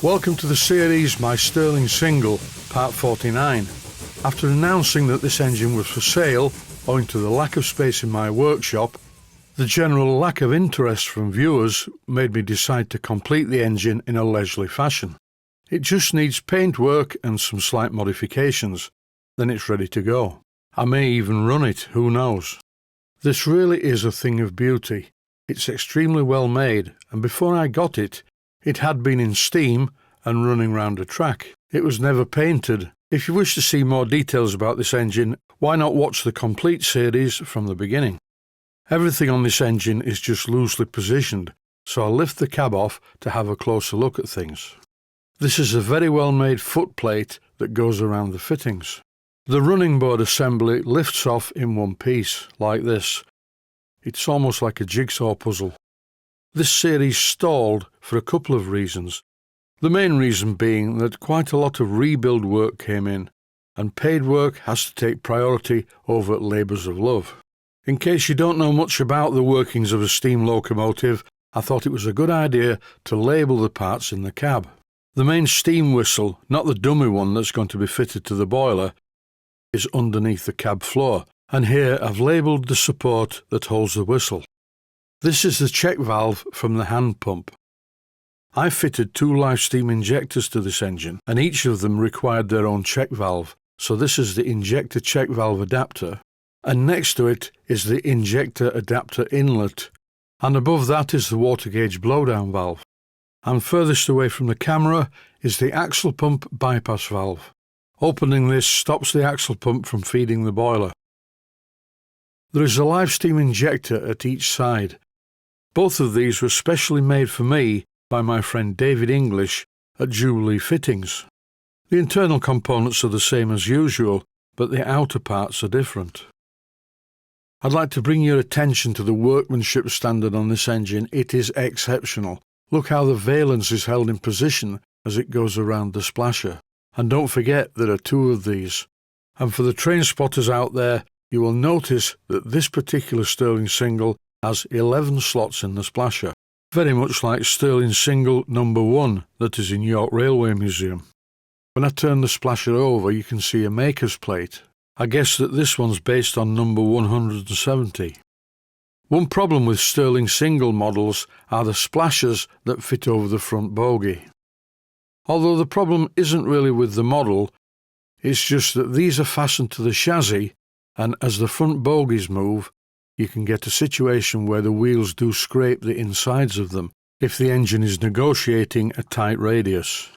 Welcome to the series My Stirling Single, part 49. After announcing that this engine was for sale, owing to the lack of space in my workshop, the general lack of interest from viewers made me decide to complete the engine in a leisurely fashion. It just needs paintwork and some slight modifications, then it's ready to go. I may even run it, who knows. This really is a thing of beauty. It's extremely well made, and before I got it, it had been in steam and running round a track. It was never painted. If you wish to see more details about this engine, why not watch the complete series from the beginning? Everything on this engine is just loosely positioned, so I'll lift the cab off to have a closer look at things. This is a very well made footplate that goes around the fittings. The running board assembly lifts off in one piece, like this. It's almost like a jigsaw puzzle. This series stalled for a couple of reasons. The main reason being that quite a lot of rebuild work came in, and paid work has to take priority over labours of love. In case you don't know much about the workings of a steam locomotive, I thought it was a good idea to label the parts in the cab. The main steam whistle, not the dummy one that's going to be fitted to the boiler, is underneath the cab floor, and here I've labelled the support that holds the whistle. This is the check valve from the hand pump. I fitted 2 live steam injectors to this engine, and each of them required their own check valve, so this is the injector check valve adapter, and next to it is the injector adapter inlet, and above that is the water gauge blowdown valve. And furthest away from the camera is the axle pump bypass valve. Opening this stops the axle pump from feeding the boiler. There is a live steam injector at each side. Both of these were specially made for me by my friend David English at Jubilee Fittings. The internal components are the same as usual, but the outer parts are different. I'd like to bring your attention to the workmanship standard on this engine. It is exceptional. Look how the valence is held in position as it goes around the splasher. And don't forget there are 2 of these. And for the train spotters out there, you will notice that this particular Stirling Single has 11 slots in the splasher, very much like Stirling Single number 1 that is in York Railway Museum. When I turn the splasher over, you can see a maker's plate. I guess that this one's based on number 170. One problem with Stirling Single models are the splashers that fit over the front bogie. Although the problem isn't really with the model, it's just that these are fastened to the chassis, and as the front bogies move, you can get a situation where the wheels do scrape the insides of them if the engine is negotiating a tight radius.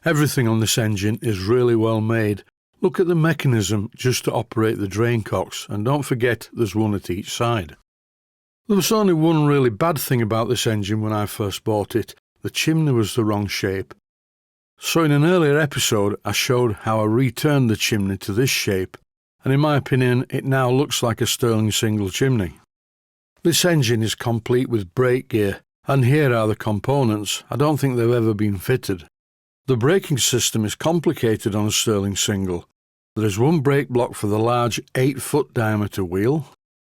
Everything on this engine is really well made. Look at the mechanism just to operate the drain cocks, and don't forget there's one at each side. There was only one really bad thing about this engine when I first bought it. The chimney was the wrong shape. So in an earlier episode I showed how I returned the chimney to this shape, and in my opinion it now looks like a Stirling Single chimney. This engine is complete with brake gear, and here are the components. I don't think they've ever been fitted. The braking system is complicated on a Stirling Single. There is one brake block for the large 8-foot diameter wheel,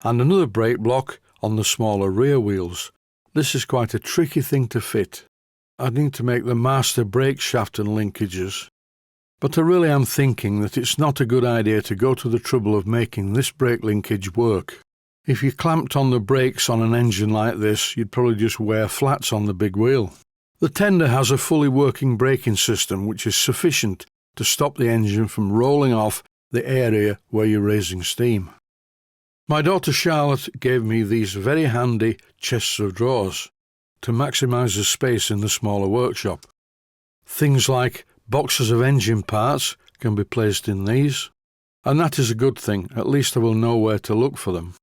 and another brake block on the smaller rear wheels. This is quite a tricky thing to fit. I need to make the master brake shaft and linkages, but I really am thinking that it's not a good idea to go to the trouble of making this brake linkage work. If you clamped on the brakes on an engine like this, you'd probably just wear flats on the big wheel. The tender has a fully working braking system which is sufficient to stop the engine from rolling off the area where you're raising steam. My daughter Charlotte gave me these very handy chests of drawers to maximise the space in the smaller workshop. Things like boxes of engine parts can be placed in these, and that is a good thing. At least I will know where to look for them.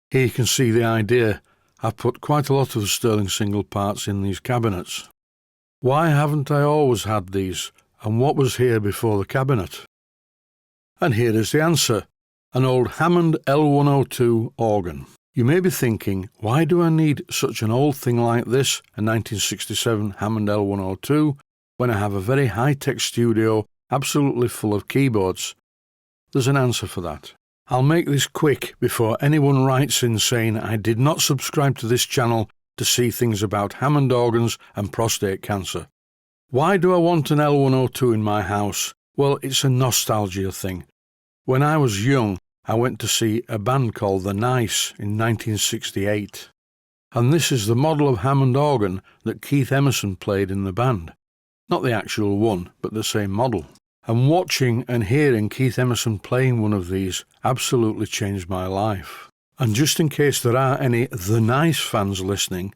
Here you can see the idea. I've put quite a lot of Stirling Single parts in these cabinets. Why haven't I always had these, and what was here before the cabinet? And here is the answer: an old Hammond L102 organ. You may be thinking, why do I need such an old thing like this, a 1967 Hammond L102, when I have a very high-tech studio absolutely full of keyboards? There's an answer for that. I'll make this quick before anyone writes in saying I did not subscribe to this channel to see things about Hammond organs and prostate cancer. Why do I want an L102 in my house? Well, it's a nostalgia thing. When I was young, I went to see a band called The Nice in 1968. And this is the model of Hammond organ that Keith Emerson played in the band. Not the actual one, but the same model. And watching and hearing Keith Emerson playing one of these absolutely changed my life. And just in case there are any The Nice fans listening,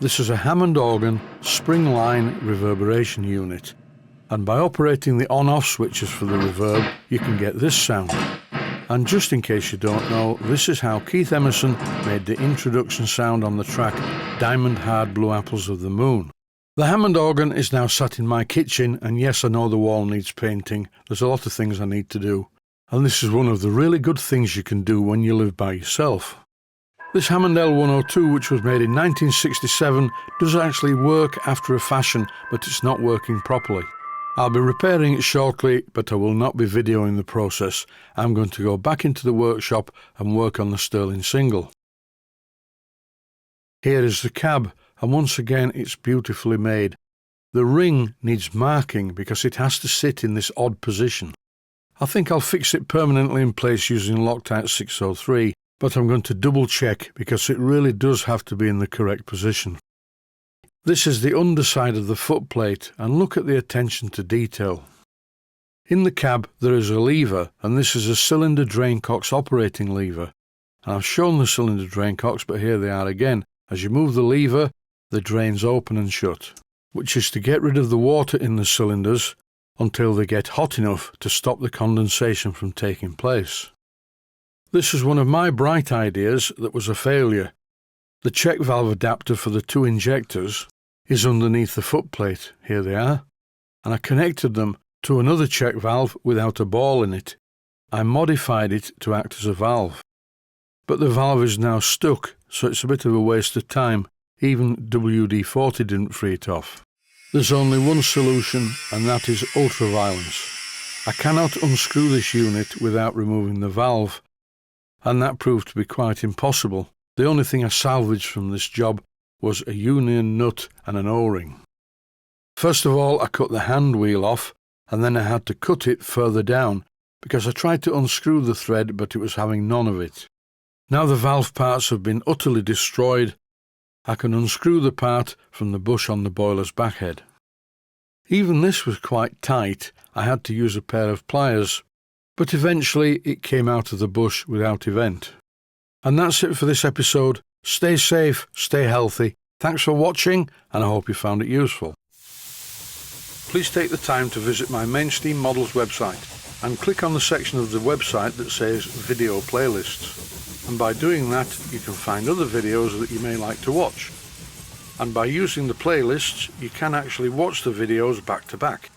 this is a Hammond organ spring line reverberation unit, and by operating the on-off switches for the reverb you can get this sound. And just in case you don't know, this is how Keith Emerson made the introduction sound on the track Diamond Hard Blue Apples of the Moon. The Hammond organ is now sat in my kitchen, and yes, I know the wall needs painting. There's a lot of things I need to do, and this is one of the really good things you can do when you live by yourself. This Hammond L102, which was made in 1967, does actually work after a fashion, but it's not working properly. I'll be repairing it shortly, but I will not be videoing the process. I'm going to go back into the workshop and work on the Stirling Single. Here is the cab, and once again it's beautifully made. The ring needs marking because it has to sit in this odd position. I think I'll fix it permanently in place using Loctite 603, but I'm going to double check because it really does have to be in the correct position. This is the underside of the footplate, and look at the attention to detail. In the cab there is a lever, and this is a cylinder drain cocks operating lever. And I've shown the cylinder drain cocks, but here they are again. As you move the lever, the drains open and shut, which is to get rid of the water in the cylinders until they get hot enough to stop the condensation from taking place. This is one of my bright ideas that was a failure. The check valve adapter for the two injectors is underneath the footplate. Here they are. And I connected them to another check valve without a ball in it. I modified it to act as a valve. But the valve is now stuck, so it's a bit of a waste of time. Even WD-40 didn't free it off. There's only one solution, and that is ultraviolence. I cannot unscrew this unit without removing the valve, and that proved to be quite impossible. The only thing I salvaged from this job was a union nut and an O-ring. First of all, I cut the hand wheel off, and then I had to cut it further down because I tried to unscrew the thread, but it was having none of it. Now the valve parts have been utterly destroyed, I can unscrew the part from the bush on the boiler's backhead. Even this was quite tight. I had to use a pair of pliers, but eventually it came out of the bush without event. And that's it for this episode. Stay safe, stay healthy. Thanks for watching, and I hope you found it useful. Please take the time to visit my Mainsteam Models website and click on the section of the website that says Video Playlists. And by doing that, you can find other videos that you may like to watch. And by using the playlists, you can actually watch the videos back to back.